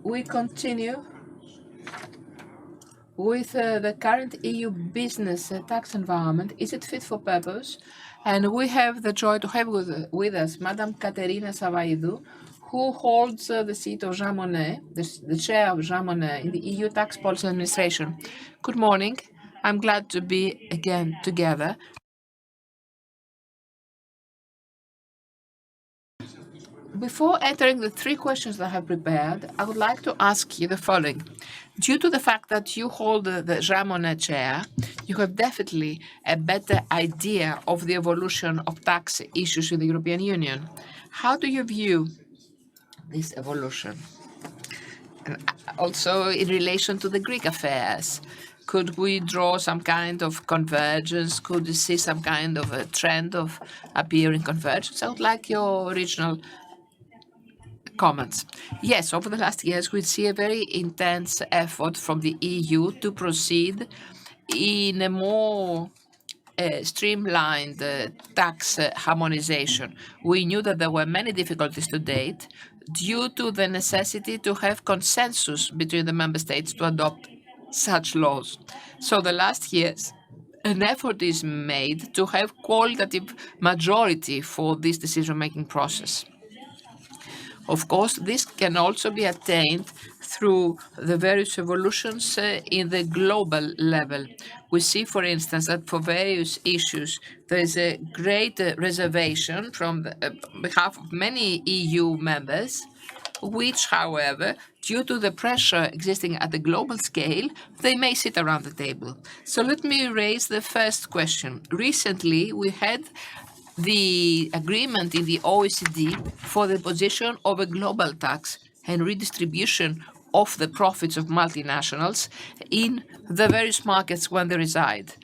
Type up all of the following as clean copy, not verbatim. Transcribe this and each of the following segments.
We continue with the current EU business tax environment. Is it fit for purpose? And we have the joy to have with us Madam Katerina Savvaidou, who holds the seat of Jean Monnet, the chair of Jean Monnet in the EU Tax Policy Administration. Good morning. I'm glad to be again together. Before entering the three questions that I have prepared, I would like to ask you the following. Due to the fact that you hold the Jean Monnet chair, you have definitely a better idea of the evolution of tax issues in the European Union. How do you view this evolution? And also in relation to the Greek affairs, could we draw some kind of convergence? Could you see some kind of a trend of appearing convergence? I would like your original comments. Yes, over the last years, we see a very intense effort from the EU to proceed in a more streamlined tax harmonization. We knew that there were many difficulties to date due to the necessity to have consensus between the member states to adopt such laws. So the last years, an effort is made to have qualitative majority for this decision-making process. Of course, this can also be attained through the various evolutions in the global level. We see, for instance, that for various issues, there is a great reservation from behalf of many EU members, which, however, due to the pressure existing at the global scale, they may sit around the table. So let me raise the first question. Recently, we had the agreement in the OECD for the position of a global tax and redistribution of the profits of multinationals in the various markets when they reside.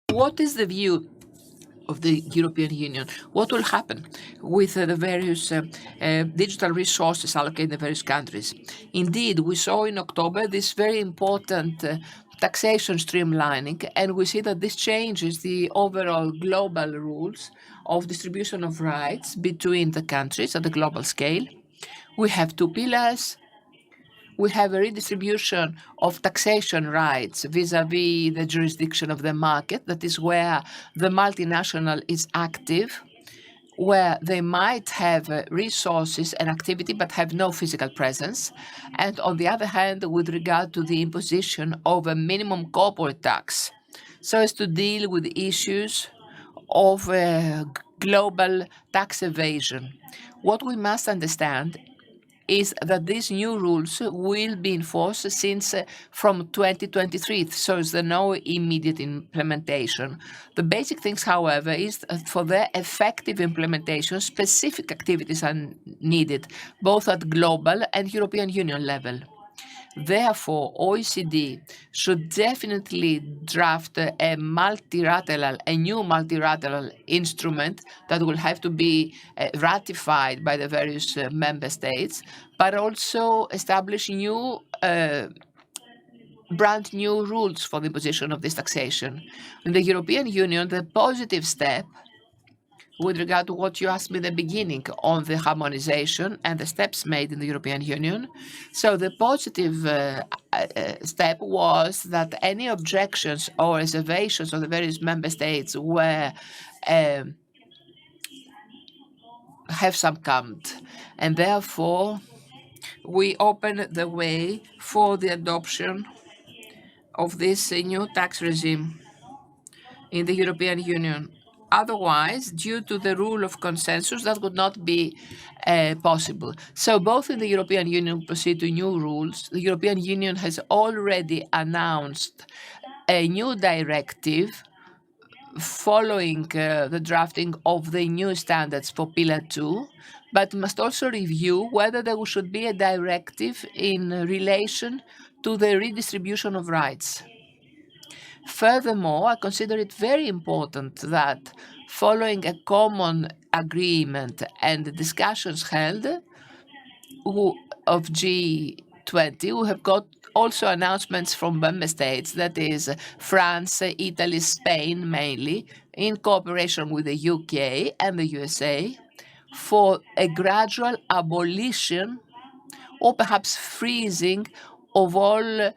What is the view of the European Union? What will happen with the various digital resources allocated in the various countries? Indeed, we saw in October this very important taxation streamlining, and we see that this changes the overall global rules of distribution of rights between the countries at the global scale. We have two pillars. We have a redistribution of taxation rights vis-à-vis the jurisdiction of the market. That is where the multinational is active, where they might have resources and activity but have no physical presence. And on the other hand, with regard to the imposition of a minimum corporate tax, so as to deal with issues of global tax evasion. What we must understand is that these new rules will be enforced since from 2023, so there's no immediate implementation. The basic things, however, is that for their effective implementation, specific activities are needed, both at global and European Union level. Therefore, OECD should definitely draft a new multilateral instrument that will have to be ratified by the various member states, but also establish brand new rules for the imposition of this taxation. In the European Union, the positive step with regard to what you asked me in the beginning on the harmonization and the steps made in the European Union. So the positive step was that any objections or reservations of the various member states were have succumbed, and therefore we open the way for the adoption of this new tax regime in the European Union. Otherwise, due to the rule of consensus, that would not be possible. So both in the European Union proceed to new rules. The European Union has already announced a new directive following the drafting of the new standards for Pillar 2, but must also review whether there should be a directive in relation to the redistribution of rights. Furthermore, I consider it very important that following a common agreement and discussions held of G20, we have got also announcements from member states, that is France, Italy, Spain mainly, in cooperation with the UK and the USA, for a gradual abolition or perhaps freezing of all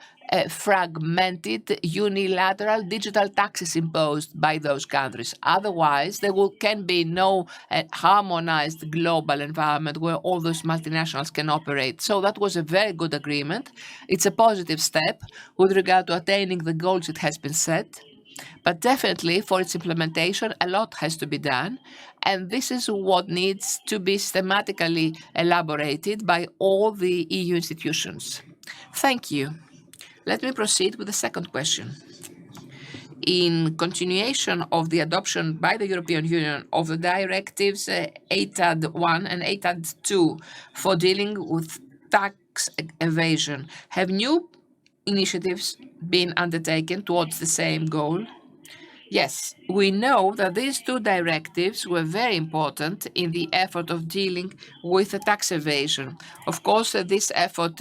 fragmented unilateral digital taxes imposed by those countries. Otherwise, can be no harmonized global environment where all those multinationals can operate. So that was a very good agreement. It's a positive step with regard to attaining the goals it has been set. But definitely for its implementation, a lot has to be done. And this is what needs to be systematically elaborated by all the EU institutions. Thank you. Let me proceed with the second question. In continuation of the adoption by the European Union of the directives 8AD1 and 8AD2 for dealing with tax evasion, have new initiatives been undertaken towards the same goal? Yes, we know that these two directives were very important in the effort of dealing with the tax evasion. Of course, this effort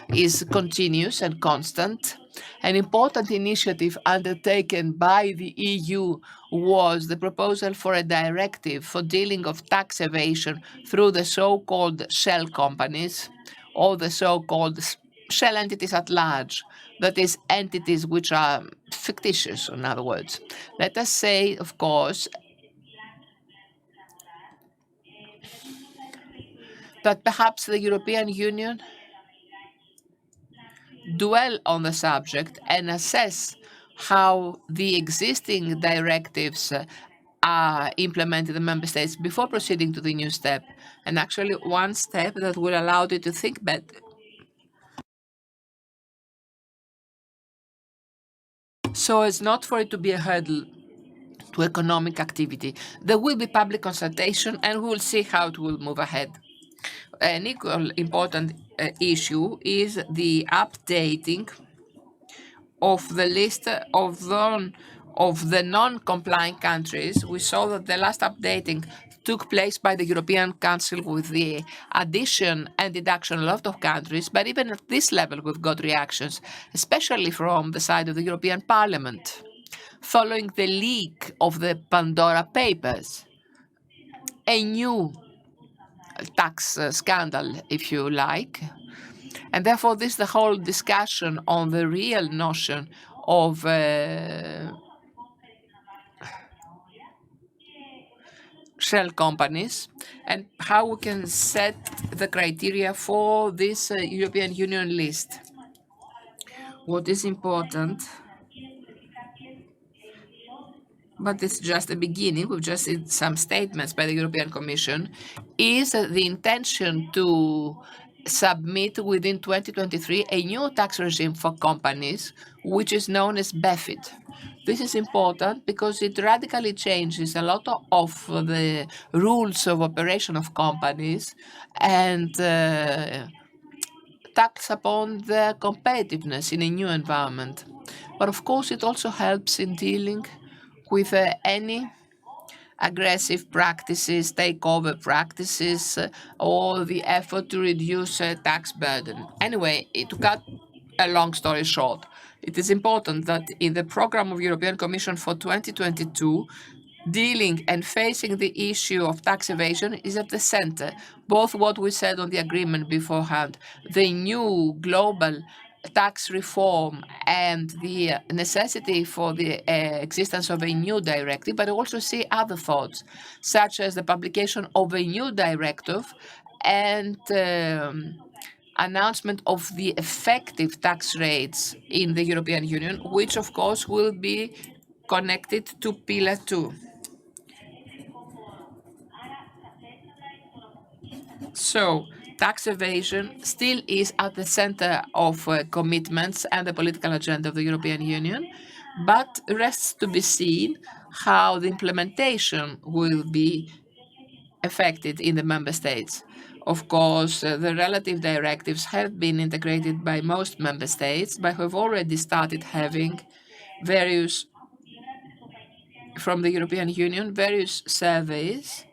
is continuous and constant. An important initiative undertaken by the EU was the proposal for a directive for dealing of tax evasion through the so-called shell companies or the so-called shell entities at large, that is, entities which are fictitious, in other words. Let us say, of course, that perhaps the European Union dwell on the subject and assess how the existing directives are implemented in the member states before proceeding to the new step. And actually, one step that will allow you to think better. So as not for it to be a hurdle to economic activity. There will be public consultation, and we will see how it will move ahead. An equal important issue is the updating of the list of the non-compliant countries. We saw that the last updating took place by the European Council with the addition and deduction of a lot of countries, but even at this level we've got reactions, especially from the side of the European Parliament, following the leak of the Pandora Papers, a new tax scandal, if you like. And therefore, this the whole discussion on the real notion of shell companies and how we can set the criteria for this European Union list. What is important, but it's just the beginning, we've just seen some statements by the European Commission, is the intention to submit within 2023 a new tax regime for companies, which is known as BEFIT. This is important because it radically changes a lot of the rules of operation of companies and tax upon their competitiveness in a new environment. But of course, it also helps in dealing with any aggressive practices, takeover practices, or the effort to reduce tax burden. Anyway, to cut a long story short, it is important that in the program of European Commission for 2022, dealing and facing the issue of tax evasion is at the center. Both what we said on the agreement beforehand, the new global tax reform and the necessity for the existence of a new directive, but I also see other thoughts, such as the publication of a new directive and announcement of the effective tax rates in the European Union, which of course will be connected to Pillar 2. So tax evasion still is at the center of commitments and the political agenda of the European Union, but rests to be seen how the implementation will be affected in the member states. Of course, the relative directives have been integrated by most member states, but have already started having various, from the European Union, various surveys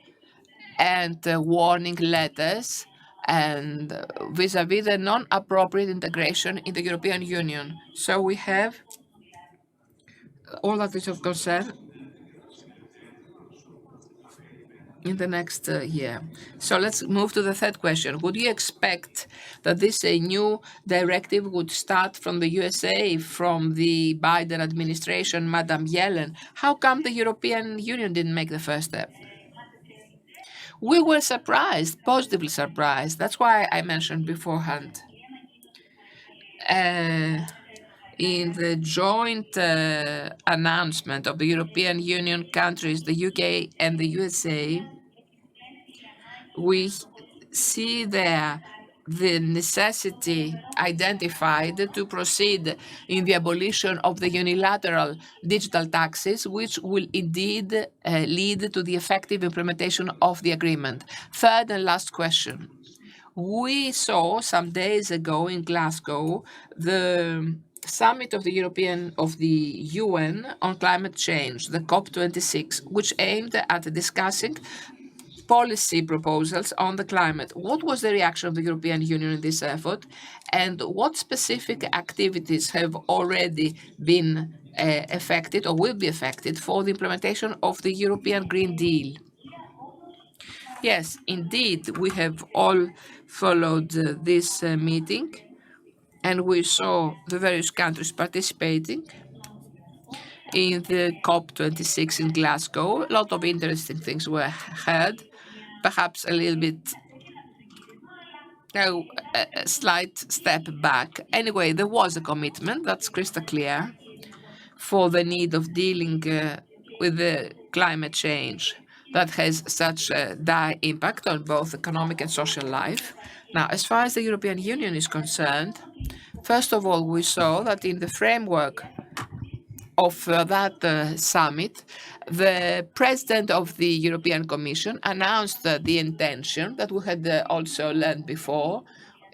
and warning letters and vis-à-vis the non-appropriate integration in the European Union. So we have all that is of concern in the next year. So let's move to the third question. Would you expect that this new directive would start from the USA, from the Biden administration, Madam Yellen? How come the European Union didn't make the first step? We were surprised, positively surprised. That's why I mentioned beforehand. In the joint announcement of the European Union countries, the UK and the USA, we see there the necessity identified to proceed in the abolition of the unilateral digital taxes, which will indeed lead to the effective implementation of the agreement. Third and last question. We saw some days ago in Glasgow the summit of the UN on climate change, the COP26, which aimed at discussing policy proposals on the climate. What was the reaction of the European Union in this effort, and what specific activities have already been affected or will be affected for the implementation of the European Green Deal? Yes, indeed, we have all followed this meeting, and we saw the various countries participating in the COP26 in Glasgow. A lot of interesting things were heard, perhaps a little bit a slight step back. Anyway, there was a commitment, that's crystal clear, for the need of dealing with the climate change that has such a dire impact on both economic and social life. Now, as far as the European Union is concerned, first of all, we saw that in the framework of that summit, the president of the European Commission announced the intention that we had also learned before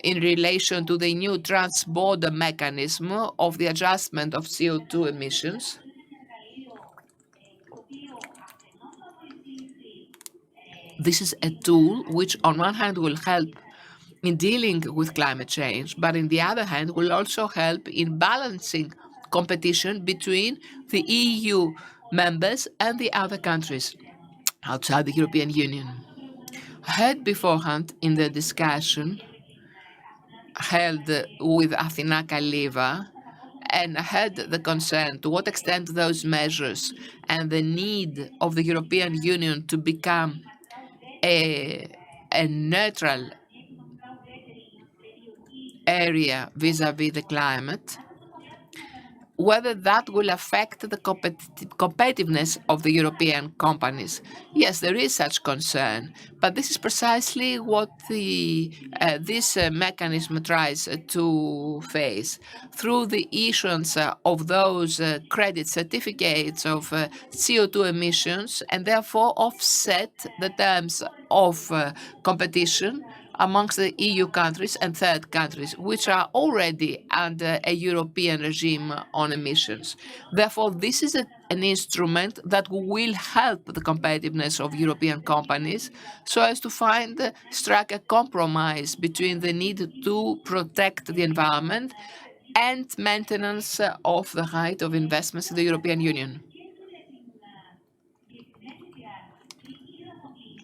in relation to the new trans-border mechanism of the adjustment of CO2 emissions. This is a tool which, on one hand, will help in dealing with climate change, but on the other hand, will also help in balancing competition between the EU members and the other countries outside the European Union. I heard beforehand in the discussion held with Athina Kaliva, and I heard the concern to what extent those measures and the need of the European Union to become a neutral area vis-à-vis the climate, whether that will affect the competitiveness of the European companies. Yes, there is such concern, but this is precisely what this mechanism tries to face through the issuance of those credit certificates of CO2 emissions, and therefore offset the terms of competition amongst the EU countries and third countries, which are already under a European regime on emissions. Therefore, this is an instrument that will help the competitiveness of European companies so as to strike a compromise between the need to protect the environment and maintenance of the height of investments in the European Union.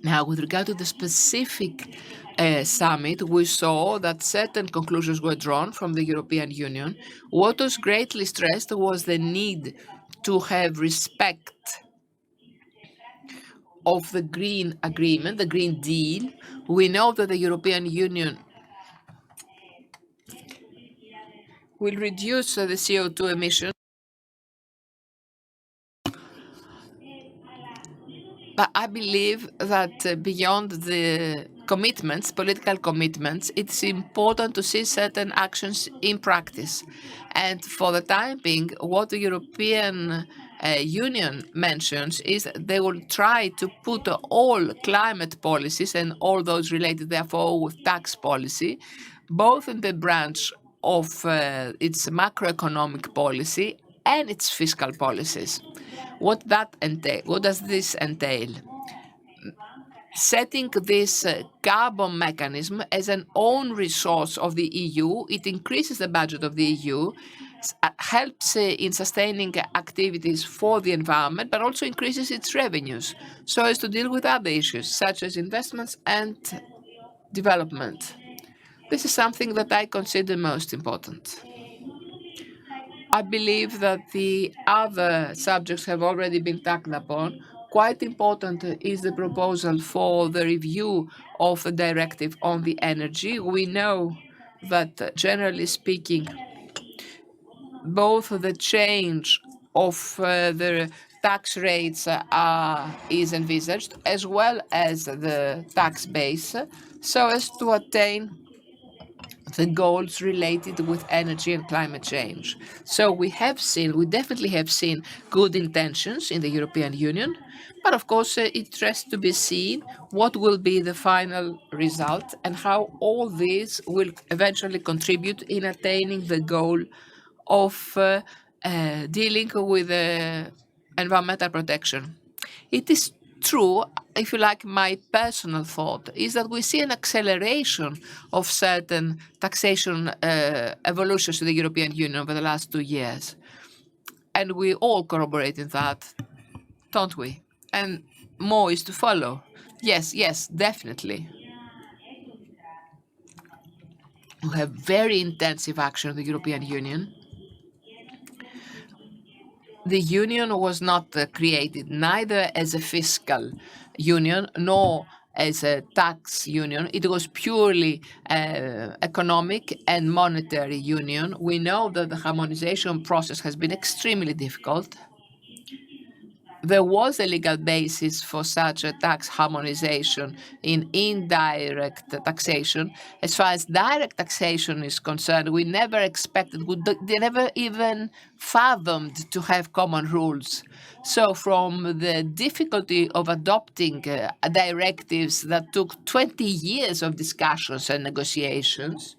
Now, with regard to the specific summit, we saw that certain conclusions were drawn from the European Union. What was greatly stressed was the need to have respect of the Green Agreement, the Green Deal. We know that the European Union will reduce the CO2 emissions. But I believe that beyond the commitments, political commitments, it's important to see certain actions in practice. And for the time being, what the European Union mentions is they will try to put all climate policies and all those related, therefore, with tax policy, both in the branch of its macroeconomic policy and its fiscal policies. What does this entail? Setting this carbon mechanism as an own resource of the EU, it increases the budget of the EU, helps in sustaining activities for the environment, but also increases its revenues so as to deal with other issues such as investments and development. This is something that I consider most important. I believe that the other subjects have already been tackled upon. Quite important is the proposal for the review of the directive on the energy. We know that, generally speaking, both the change of the tax rates is envisaged, as well as the tax base, so as to attain the goals related with energy and climate change. So we definitely have seen good intentions in the European Union, but of course it has to be seen what will be the final result and how all this will eventually contribute in attaining the goal of dealing with environmental protection. It is true, if you like, my personal thought is that we see an acceleration of certain taxation evolutions in the European Union over the last 2 years. And we all corroborate in that, don't we? And more is to follow. Yes, definitely. We have very intensive action in the European Union. The union was not created neither as a fiscal union nor as a tax union. It was purely economic and monetary union. We know that the harmonization process has been extremely difficult. There was a legal basis for such a tax harmonization in indirect taxation. As far as direct taxation is concerned, we never expected, they never even fathomed to have common rules. So from the difficulty of adopting directives that took 20 years of discussions and negotiations,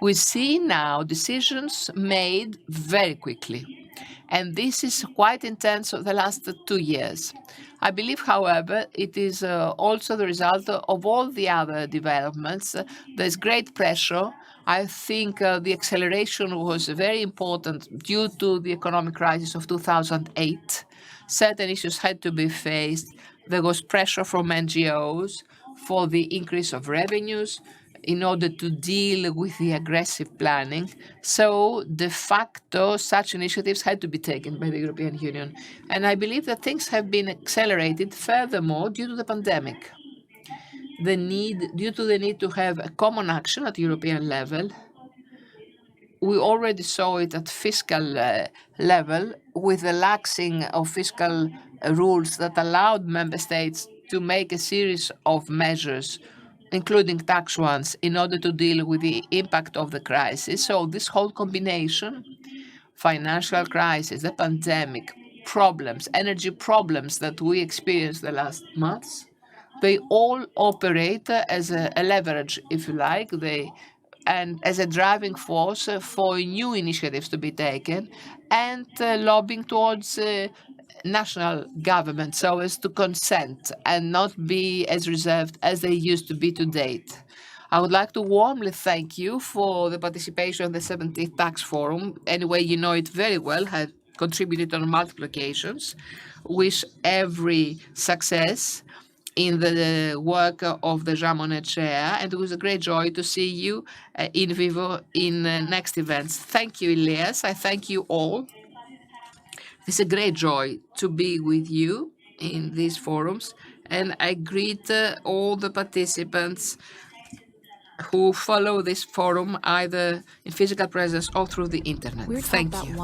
we see now decisions made very quickly. And this is quite intense of the last 2 years. I believe, however, it is also the result of all the other developments. There's great pressure. I think the acceleration was very important due to the economic crisis of 2008. Certain issues had to be faced. There was pressure from NGOs for the increase of revenues in order to deal with the aggressive planning. So de facto, such initiatives had to be taken by the European Union. And I believe that things have been accelerated furthermore due to the pandemic. Due to the need to have a common action at European level. We already saw it at fiscal level with the laxing of fiscal rules that allowed member states to make a series of measures, including tax ones, in order to deal with the impact of the crisis. So this whole combination, financial crisis, the pandemic, problems, energy problems that we experienced the last months, they all operate as a leverage, if you like, and as a driving force for new initiatives to be taken and lobbying towards national government so as to consent and not be as reserved as they used to be to date. I would like to warmly thank you for the participation in the 17th Tax Forum. Anyway, you know it very well, had contributed on multiple occasions. Wish every success in the work of the Monnet chair, and it was a great joy to see you in vivo in next events. Thank you, Elias. I thank you all. It's a great joy to be with you in these forums, and I greet all the participants who follow this forum either in physical presence or through the internet. Thank you.